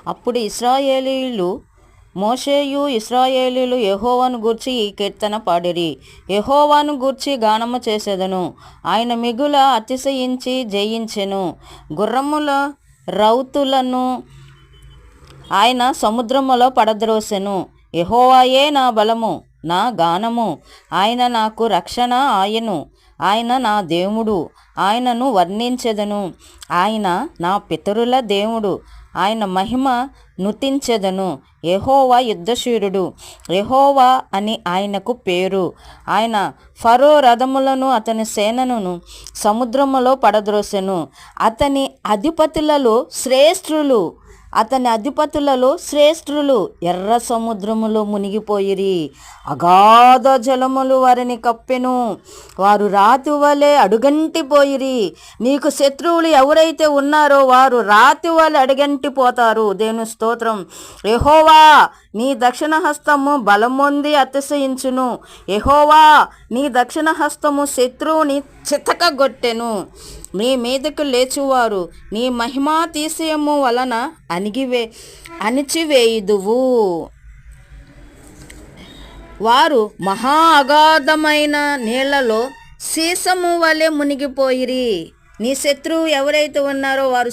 అప్పుడు ఇశ్రాయేలీయులు మోషేయు ఇశ్రాయేలీయులు యెహోవాను గూర్చి ఈ కీర్తన పాడిరి. యెహోవాను గూర్చి గానము చేసెదను, ఆయన మిగుల అతిశయించి జయించెను. గుర్రముల రౌతులను ఆయన సముద్రములో పడద్రోసెను. యెహోవాయే నా బలము, నా గానము, ఆయన నాకు రక్షణ ఆయను. ఆయన నా దేవుడు, ఆయనను వర్ణించెదను. ఆయన నా పితరుల దేవుడు, ఆయన మహిమ నుతించెదను. యెహోవా యుద్ధశూరుడు, యెహోవా అని ఆయనకు పేరు. ఆయన ఫరో రథములను అతని సేనను సముద్రములో పడద్రోసెను. అతని అధిపతులలో శ్రేష్ఠులు ఎర్ర సముద్రములో మునిగిపోయిరి. అగాధ జలములు వారిని కప్పెను, వారు రాతి వలె అడుగంటిపోయిరి. మీకు శత్రువులు ఎవరైతే ఉన్నారో వారు రాతి వలె అడుగంటిపోతారు. దేవుని స్తోత్రం. యెహోవా నీ దక్షిణ హస్తము బలమొంది అతిశయించును. యెహోవా నీ దక్షిణ హస్తము శత్రువుని చితకగొట్టెను. నీ మీదకు లేచువారు నీ మహిమాతిశయము వలన అణిచివేయుదువు. వారు మహా అగాధమైన నీళ్లలో సీసము వలె మునిగిపోయిరి. నీ శత్రువు ఎవరైతే ఉన్నారో వారు